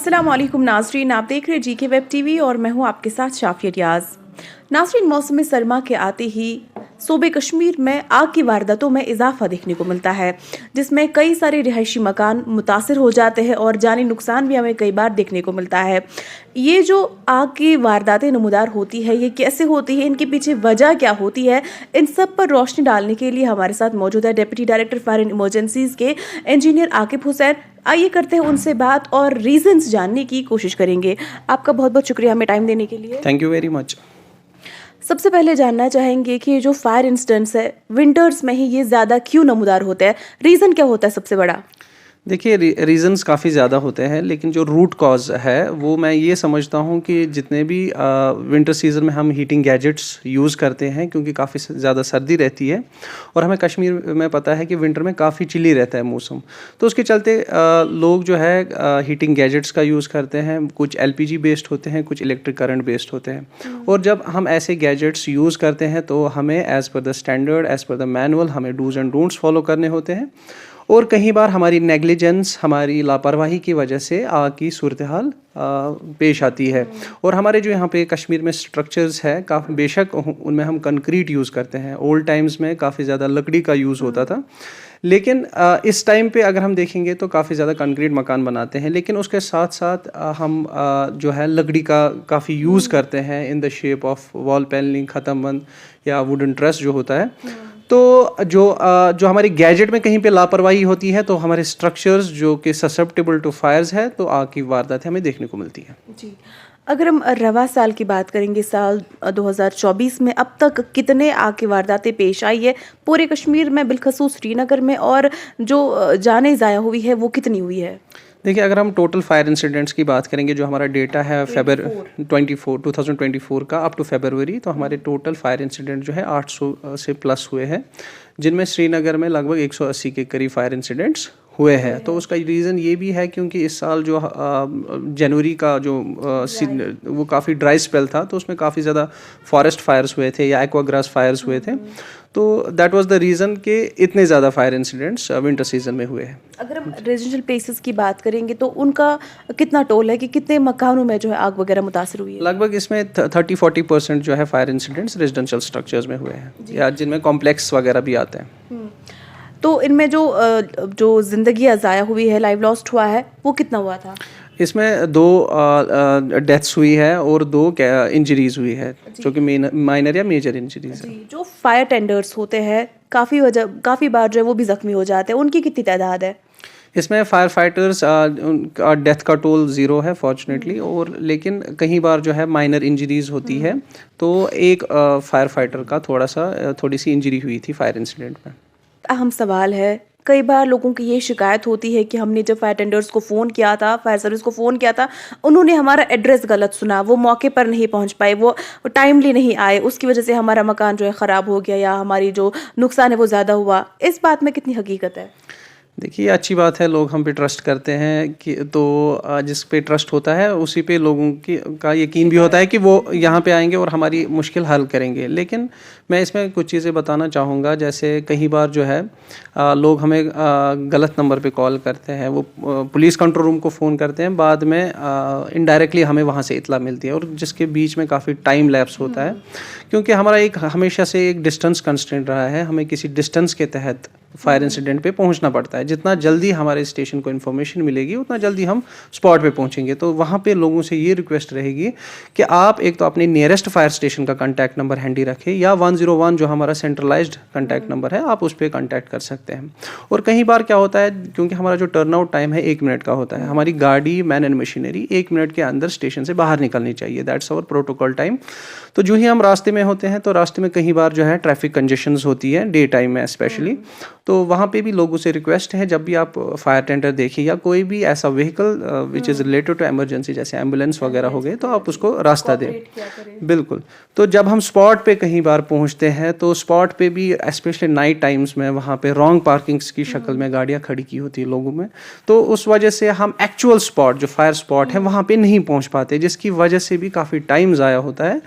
अस्सलाम वालेकुम नाज़रीन, आप देख रहे हैं जीके वेब टीवी और मैं हूं आपके साथ शाफिया रियाज। नाज़रीन, मौसम सरमा के आते ही सूबे कश्मीर में आग की वारदातों में इजाफा देखने को मिलता है, जिसमें कई सारे रिहायशी मकान मुतासर हो जाते हैं और जानी नुकसान भी हमें कई बार देखने को मिलता है। ये जो आग की वारदातें नमूदार होती है, ये कैसे होती है, इनके पीछे वजह क्या होती है, इन सब पर रोशनी डालने के लिए हमारे साथ मौजूद है deputy director fire and emergencies के इंजीनियर आकिब हुसैन। आइए करते हैं उनसे बात और रीजंस जानने की कोशिश करेंगे। आपका बहुत बहुत शुक्रिया हमें टाइम देने के लिए। Thank you very much. सबसे पहले जानना चाहेंगे कि ये जो फायर इंसिडेंट्स है विंटर्स में ही ये ज़्यादा क्यों नमूदार होता है, रीज़न क्या होता है सबसे बड़ा? देखिए, रीज़न्स काफ़ी ज़्यादा होते हैं, लेकिन जो रूट कॉज है वो मैं ये समझता हूँ कि जितने भी विंटर सीज़न में हम हीटिंग गैजेट्स यूज़ करते हैं, क्योंकि काफ़ी ज़्यादा सर्दी रहती है और हमें कश्मीर में पता है कि विंटर में काफ़ी चिली रहता है मौसम, तो उसके चलते लोग जो है हीटिंग गैजेट्स का यूज़ करते हैं। कुछ LPG बेस्ड होते हैं, कुछ इलेक्ट्रिक करंट बेस्ड होते हैं। और जब हम ऐसे गैजेट्स यूज़ करते हैं तो हमें as per the standard, as per the manual हमें डूज एंड डोंट्स फॉलो करने होते हैं। और कई बार हमारी नेग्लिजेंस, हमारी लापरवाही की वजह से आग की सूरत हाल पेश आती है। और हमारे जो यहाँ पे कश्मीर में स्ट्रक्चर्स है, काफ़ी बेशक उनमें हम कंक्रीट यूज़ करते हैं। ओल्ड टाइम्स में काफ़ी ज़्यादा लकड़ी का यूज़ होता था, लेकिन इस टाइम पे अगर हम देखेंगे तो काफ़ी ज़्यादा कंक्रीट मकान बनाते हैं, लेकिन उसके साथ साथ हम जो है लकड़ी का काफ़ी यूज़ करते हैं in the shape of wall panelling, ख़त्म बंद या वुडन ट्रस जो होता है। तो जो हमारी गैजेट में कहीं पे लापरवाही होती है तो हमारे स्ट्रक्चर्स जो कि ससेप्टेबल टू फायर्स है, तो आग की वारदातें हमें देखने को मिलती है। जी, अगर हम रवा साल की बात करेंगे, साल 2024 में अब तक कितने आग की वारदातें पेश आई है पूरे कश्मीर में, बिलखसूस श्रीनगर में, और जो जाने ज़ाया हुई है वो कितनी हुई है? देखिए, अगर हम टोटल फायर इंसिडेंट्स की बात करेंगे, जो हमारा डेटा है 2024 का अप टू फरवरी, तो हमारे टोटल फायर इंसिडेंट जो है 800 से प्लस हुए हैं, जिनमें श्रीनगर में लगभग 180 के करीब फायर इंसिडेंट्स हुए हैं। तो उसका रीज़न ये भी है क्योंकि इस साल जो जनवरी का जो वो काफ़ी ड्राई स्पेल था, तो उसमें काफ़ी ज़्यादा फॉरेस्ट फायर्स हुए थे या एक्वाग्रास फायर्स हुए थे। तो दैट वाज द रीज़न कि इतने ज़्यादा फायर इंसिडेंट्स विंटर सीजन में हुए हैं। अगर हम रेजिडेंशियल प्लेसेस की बात करेंगे तो उनका कितना टोल है कि कितने मकानों में जो है आग वगैरह मुतासर हुई है? लगभग इसमें 30-40% जो है फायर इंसिडेंट्स रेजिडेंशियल स्ट्रक्चर्स में हुए हैं, या जिनमें कॉम्प्लेक्स वगैरह भी आते हैं। तो इनमें जो जिंदगी ज़ाया हुई है, लाइव लॉस्ट हुआ है, वो कितना हुआ था? इसमें 2 डेथ्स हुई है और 2 इंजरीज हुई है, जो कि माइनर या मेजर इंजरीज है। जो फायर टेंडर्स होते हैं काफ़ी बार जो है वो भी जख्मी हो जाते हैं, उनकी कितनी तादाद है? इसमें फायर फाइटर्स डेथ का टोल 0 है फॉर्चुनेटली, और लेकिन कई बार जो है माइनर इंजरीज होती है। तो एक फायर फाइटर का थोड़ी सी इंजरी हुई थी फायर इंसिडेंट में। अहम सवाल है, कई बार लोगों की ये शिकायत होती है कि हमने जब फायर टेंडर्स को फ़ोन किया था, फायर सर्विस को फ़ोन किया था, उन्होंने हमारा एड्रेस गलत सुना, वो मौके पर नहीं पहुंच पाए, वो टाइमली नहीं आए, उसकी वजह से हमारा मकान जो है ख़राब हो गया या हमारी जो नुकसान है वो ज़्यादा हुआ। इस बात में कितनी हकीकत है? देखिए, अच्छी बात है, लोग हम पे ट्रस्ट करते हैं कि तो जिस पे ट्रस्ट होता है उसी पे लोगों का यकीन भी होता है कि वो यहाँ पे आएंगे और हमारी मुश्किल हल करेंगे। लेकिन मैं इसमें कुछ चीज़ें बताना चाहूँगा, जैसे कई बार जो है लोग हमें गलत नंबर पे कॉल करते हैं, वो पुलिस कंट्रोल रूम को फ़ोन करते हैं, बाद में इनडायरेक्टली हमें वहाँ से इतला मिलती है, और जिसके बीच में काफ़ी टाइम लैप्स होता है, क्योंकि हमारा हमेशा से एक डिस्टेंस कंस्ट्रेंट रहा है। हमें किसी डिस्टेंस के तहत फायर इंसिडेंट पे पहुंचना पड़ता है। जितना जल्दी हमारे स्टेशन को इन्फॉर्मेशन मिलेगी, उतना जल्दी हम स्पॉट पे पहुंचेंगे। तो वहाँ पे लोगों से ये रिक्वेस्ट रहेगी कि आप एक तो अपने नियरेस्ट फायर स्टेशन का कांटेक्ट नंबर हैंडी रखें, या 101 जो हमारा सेंट्रलाइज्ड कांटेक्ट नंबर है, आप उस पर कांटेक्ट कर सकते हैं। और कई बार क्या होता है, क्योंकि हमारा जो टर्न आउट टाइम है 1 मिनट का होता है, हमारी गाड़ी, मैन एंड मशीनरी 1 मिनट के अंदर स्टेशन से बाहर निकलनी चाहिए। That's our protocol time. तो जो ही हम रास्ते में होते हैं, तो रास्ते में कई बार जो है ट्रैफिक कंजेशंस होती है, डे टाइम में स्पेशली। तो वहाँ पे भी लोगों से रिक्वेस्ट है, जब भी आप फायर टेंडर देखें या कोई भी ऐसा vehicle which is related to emergency, जैसे एम्बुलेंस वगैरह हो गए, तो आप उसको रास्ता दें। बिल्कुल। तो जब हम स्पॉट पे कहीं बार पहुँचते हैं, तो स्पॉट पे भी स्पेशली नाइट टाइम्स में वहाँ पे रॉन्ग पार्किंग्स की शक्ल में गाड़ियाँ खड़ी की होती है लोगों में, तो उस वजह से हम एक्चुअल स्पॉट जो फायर स्पॉट है वहाँ पे नहीं पहुँच पाते, जिसकी वजह से भी काफ़ी टाइम ज़ाया होता है।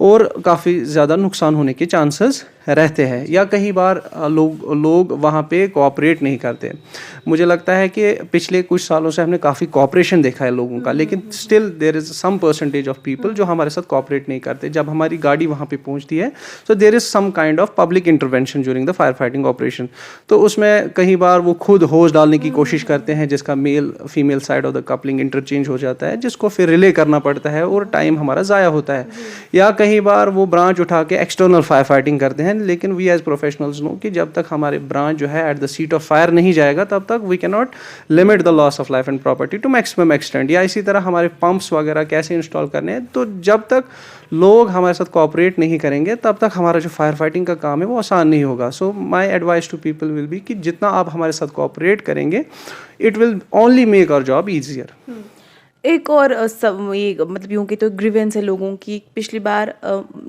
और काफ़ी ज़्यादा नुकसान होने के चांसेस रहते हैं, या कई बार लोग वहाँ पे कोऑपरेट नहीं करते। मुझे लगता है कि पिछले कुछ सालों से हमने काफ़ी कोऑपरेशन देखा है लोगों का, लेकिन still there is some percentage of people जो हमारे साथ कोऑपरेट नहीं करते। जब हमारी गाड़ी वहाँ पे पहुँचती है तो there is some kind of public intervention during the fire fighting operation. तो उसमें कई बार वो खुद होश डालने की कोशिश करते हैं, जिसका male female side of the coupling interchange हो जाता है, जिसको फिर रिले करना पड़ता है और टाइम हमारा ज़ाया होता है। या कई बार वो ब्रांच उठा के एक्सटर्नल फायर फाइटिंग करते हैं, लेकिन वी एज प्रोफेशनल्स नो कि जब तक हमारे ब्रांच जो है at the seat of fire नहीं जाएगा तब तक we can not limit the loss of life and property to maximum extent. या इसी तरह हमारे पंप्स वगैरह कैसे इंस्टॉल करने हैं, तो जब तक लोग हमारे साथ कोऑपरेट नहीं करेंगे तब तक हमारा जो फायर फाइटिंग का काम है वो आसान नहीं होगा। So my advice to people will be कि जितना आप हमारे साथ कोऑपरेट करेंगे it will only make our job easier. एक और ये मतलब यूँ की तो ग्रीवेंस है लोगों की। पिछली बार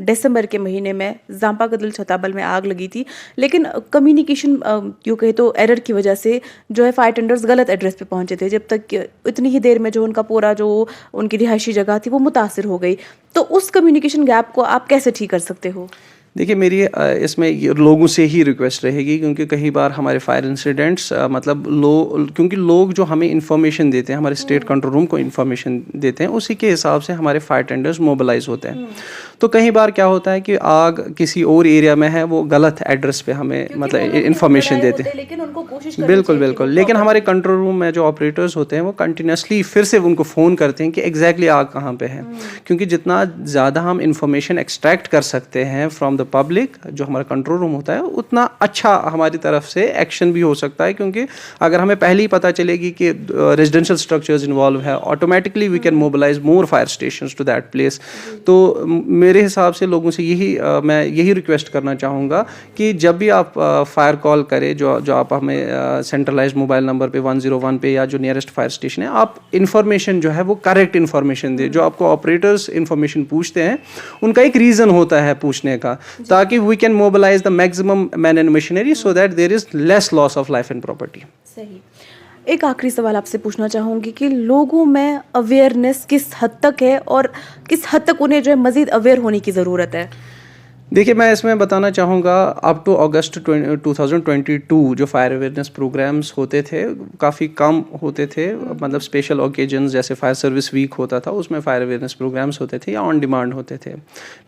दिसंबर के महीने में जांपा कदल छताबल में आग लगी थी, लेकिन कम्युनिकेशन यूँ कहे तो एरर की वजह से जो है फायर टेंडर्स गलत एड्रेस पे पहुंचे थे, जब तक इतनी ही देर में जो उनका पूरा जो उनकी रिहायशी जगह थी वो मुतासिर हो गई। तो उस कम्युनिकेशन गैप को आप कैसे ठीक कर सकते हो? देखिए, मेरी इसमें लोगों से ही रिक्वेस्ट रहेगी, क्योंकि कई बार हमारे फायर इंसिडेंट्स मतलब क्योंकि लोग जो हमें इन्फॉर्मेशन देते हैं, हमारे स्टेट कंट्रोल रूम को इन्फॉर्मेशन देते हैं, उसी के हिसाब से हमारे फायर टेंडर्स मोबिलाइज होते हैं। तो कई बार क्या होता है कि आग किसी और एरिया में है, वो गलत एड्रेस पे हमें मतलब इन्फॉर्मेशन देते हैं, लेकिन उनको कोशिश बिल्कुल। लेकिन हमारे कंट्रोल रूम में जो ऑपरेटर्स होते हैं वो कंटिन्यूसली फिर से उनको फ़ोन करते हैं कि एग्जैक्टली आग कहाँ पे है। क्योंकि जितना ज़्यादा हम इन्फॉर्मेशन एक्सट्रैक्ट कर सकते हैं फ्रॉम द पब्लिक, जो हमारा कंट्रोल रूम होता है, उतना अच्छा हमारी तरफ से एक्शन भी हो सकता है। क्योंकि अगर हमें पहले ही पता चलेगी कि रेजिडेंशियल स्ट्रक्चर्स इन्वॉल्व है, automatically we can mobilise more fire stations to that place. तो मेरे हिसाब से लोगों से मैं यही रिक्वेस्ट करना चाहूँगा कि जब भी आप फायर कॉल करें, जो आप हमें सेंट्रलाइज्ड मोबाइल नंबर पे 101 पे या जो नियरेस्ट फायर स्टेशन है, आप इन्फॉर्मेशन जो है वो करेक्ट इन्फॉर्मेशन दें। जो आपको ऑपरेटर्स इन्फॉर्मेशन पूछते हैं उनका एक रीज़न होता है पूछने का, ताकि we can mobilise the maximum man and machinery so that there is less loss of life and property. सही। एक आखिरी सवाल आपसे पूछना चाहूँगी कि लोगों में अवेयरनेस किस हद तक है और किस हद तक उन्हें जो है मज़ीद अवेयर होने की ज़रूरत है? देखिए, मैं इसमें बताना चाहूँगा अप टू अगस्त 2022 जो फायर अवेयरनेस प्रोग्राम्स होते थे काफ़ी कम होते थे। मतलब स्पेशल ओकेजन्स जैसे फायर सर्विस वीक होता था, उसमें फायर अवेयरनेस प्रोग्राम्स होते थे या ऑन डिमांड होते थे।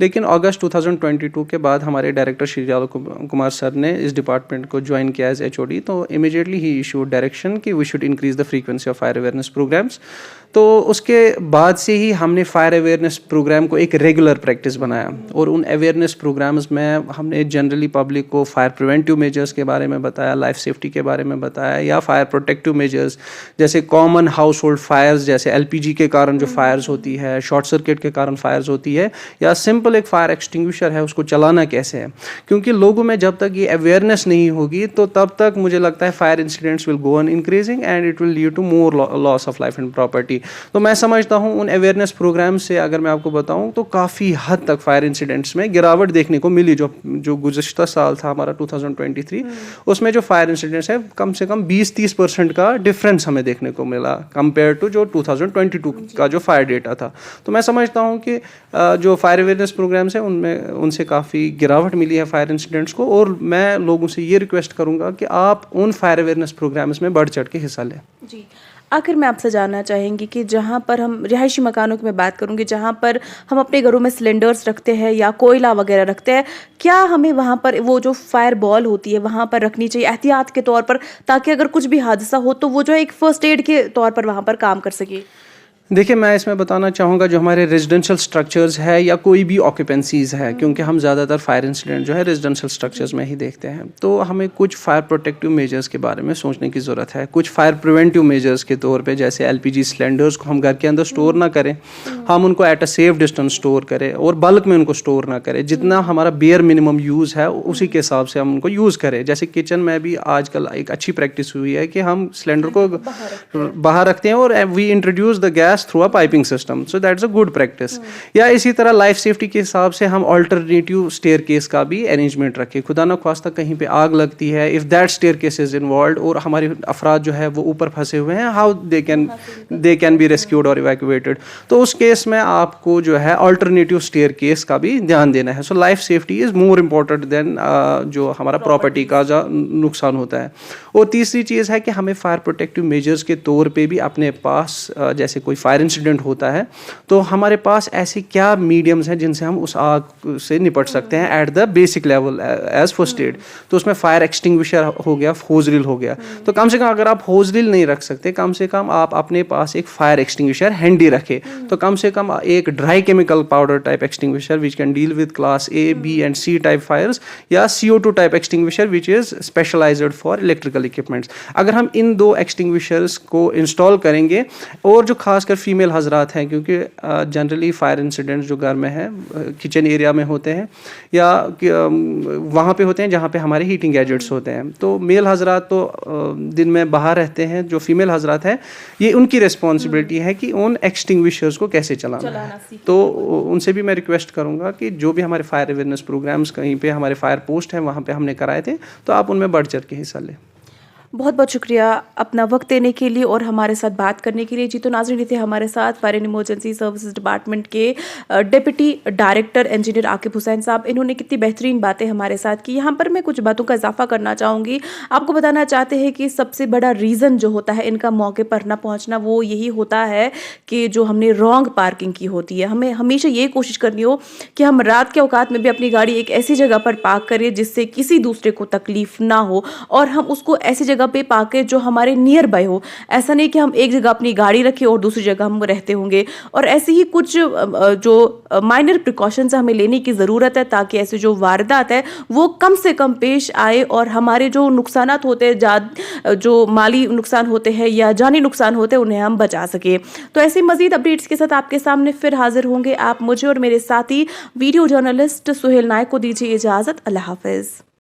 लेकिन अगस्त 2022 के बाद हमारे डायरेक्टर श्री आलोक कुमार सर ने इस डिपार्टमेंट को ज्वाइन किया एज HOD, तो इमीडिएटली ही इशूड डायरेक्शन कि we should increase the frequency of fire awareness programs. तो उसके बाद से ही हमने फायर अवेयरनेस प्रोग्राम को एक रेगुलर प्रैक्टिस बनाया, और उन अवेयरनेस प्रोग्राम्स में हमने जनरली पब्लिक को फायर प्रिवेंटिव मेजर्स के बारे में बताया, लाइफ सेफ्टी के बारे में बताया, या फायर प्रोटेक्टिव मेजर्स जैसे कॉमन हाउस होल्ड फायर्स जैसे LPG के कारण जो फायर्स होती है, शॉर्ट सर्किट के कारण फायर्स होती है, या सिंपल एक फायर एक्सटिंग्विशर है उसको चलाना कैसे है। क्योंकि लोगों में जब तक ये अवेयरनेस नहीं होगी तो तब तक मुझे लगता है fire incidents will go on increasing and it will lead to more loss of life and property. तो मैं समझता हूँ उन अवेयरनेस प्रोग्राम से अगर मैं आपको बताऊँ तो काफ़ी हद तक फायर इंसिडेंट्स में गिरावट देखने को मिली। जो गुज़श्ता साल था हमारा 2023, उसमें जो फायर इंसिडेंट्स है कम से कम 20-30% का डिफरेंस हमें देखने को मिला कंपेयर टू जो 2022 का जो फायर डेटा था। तो मैं समझता हूँ कि जो फायर अवेयरनेस प्रोग्राम्स हैं उनमें उनसे काफ़ी गिरावट मिली है फायर इंसिडेंट्स को, और मैं लोगों से ये रिक्वेस्ट करूँगा कि आप उन फायर अवेयरनेस प्रोग्राम्स में बढ़ चढ़ के हिस्सा लें। जी, आखिर मैं आपसे जानना चाहेंगी कि जहाँ पर हम रिहायशी मकानों की मैं बात करूँगी, जहाँ पर हम अपने घरों में सिलेंडर्स रखते हैं या कोयला वगैरह रखते हैं, क्या हमें वहाँ पर वो जो फायर बॉल होती है वहाँ पर रखनी चाहिए एहतियात के तौर पर, ताकि अगर कुछ भी हादसा हो तो वो जो है एक फर्स्ट एड के तौर पर वहाँ पर काम कर सके? देखिए, मैं इसमें बताना चाहूँगा जो हमारे रेजिडेंशियल स्ट्रक्चर्स है या कोई भी ऑक्यूपेंसीज है, क्योंकि हम ज़्यादातर फायर इंसिडेंट जो है रेजिडेंशियल स्ट्रक्चर्स में ही देखते हैं, तो हमें कुछ फायर प्रोटेक्टिव मेजर्स के बारे में सोचने की ज़रूरत है। कुछ फायर प्रिवेंटिव मेजर्स के तौर पे जैसे LPG सिलेंडर्स को हम घर के अंदर स्टोर ना करें, हम उनको at a safe distance store करें और बल्क में उनको स्टोर ना करें। जितना हमारा बेयर मिनिमम यूज़ है उसी के हिसाब से हम उनको यूज़ करें। जैसे किचन में भी आजकल एक अच्छी प्रैक्टिस हुई है कि हम सिलेंडर को बाहर रखते हैं और we introduce the gas gas through a piping system, so that's a good practice. या इसी तरह लाइफ सेफ्टी के हिसाब से हम अल्टरनेटिव स्टेयर केस का भी अरेंजमेंट रखें। खुदा न ख्वास्ता कहीं पे आग लगती है, if that staircase is involve और हमारे अफराद जो है वो ऊपर फंसे हुए हैं, how they can be rescued और इवैक्यूएटेड, तो उस केस में आपको जो है अल्टरनेटिव स्टेयर केस का भी ध्यान देना है। So life safety is more important then जो हमारा प्रॉपर्टी का जो नुकसान होता है। और तीसरी चीज़ है कि हमें फायर प्रोटेक्टिव मेजर्स के तौर पे भी अपने पास जैसे कोई फायर इंसिडेंट होता है तो हमारे पास ऐसी क्या मीडियम्स हैं जिनसे हम उस आग से निपट सकते हैं at the basic level as first aid. तो उसमें फायर एक्सटिंग्विशर हो गया, होज रील हो गया। तो कम से कम अगर आप होज रील नहीं रख सकते, कम से कम आप अपने पास एक फायर एक्सटिंग्विशर हैंडी रखें। तो कम से कम एक dry chemical powder type extinguisher which can deal with class A, B and C type fires, या CO2 type extinguisher which is specialized for electrical equipments. अगर हम इन दो एक्सटिंग्विशर्स को इंस्टॉल करेंगे, और जो खासकर फीमेल हजरात हैं, क्योंकि जनरली फायर इंसिडेंट्स जो घर में है किचन एरिया में होते हैं या वहाँ पे होते हैं जहाँ पे हमारे हीटिंग गैजेट्स होते हैं, तो मेल हजरात तो दिन में बाहर रहते हैं। जो फीमेल हजरात हैं ये उनकी रिस्पॉन्सिबिलिटी है कि उन एक्सटिंग्विशर्स को कैसे चलाना है। तो उनसे भी मैं रिक्वेस्ट करूँगा कि जो भी हमारे फायर अवेयरनेस प्रोग्राम्स कहीं पे हमारे फायर पोस्ट हैं वहाँ पे हमने कराए थे, तो आप उनमें बढ़ चढ़ के हिस्सा लें। बहुत बहुत शुक्रिया अपना वक्त देने के लिए और हमारे साथ बात करने के लिए। जी, तो नाज़रीन थे हमारे साथ fire and emergency services department के deputy director engineer Aqib Hussain साहब। इन्होंने कितनी बेहतरीन बातें हमारे साथ की। यहाँ पर मैं कुछ बातों का इजाफा करना चाहूँगी। आपको बताना चाहते हैं कि सबसे बड़ा रीज़न जो होता है इनका मौके पर ना पहुँचना, वो यही होता है कि जो हमने रॉन्ग पार्किंग की होती है। हमें हमेशा ये कोशिश करनी हो कि हम रात के औकात में भी अपनी गाड़ी एक ऐसी जगह पर पार्क करें जिससे किसी दूसरे को तकलीफ ना हो, और हम उसको ऐसी जगह पे पाके जो हमारे नियर बाय हो। ऐसा नहीं कि हम एक जगह अपनी गाड़ी रखें और दूसरी जगह हम रहते होंगे। और ऐसे ही कुछ जो माइनर प्रिकॉशंस हमें लेने की ज़रूरत है ताकि ऐसे जो वारदात है वो कम से कम पेश आए और हमारे जो नुकसानात होते हैं, जो माली नुकसान होते हैं या जानी नुकसान होते हैं, उन्हें हम बचा सके। तो ऐसे मज़ीद अपडेट्स के साथ आपके सामने फिर हाजिर होंगे। आप मुझे और मेरे साथी वीडियो जर्नलिस्ट सुहेल नायक को दीजिए इजाज़त। अल्लाह हाफ़िज़।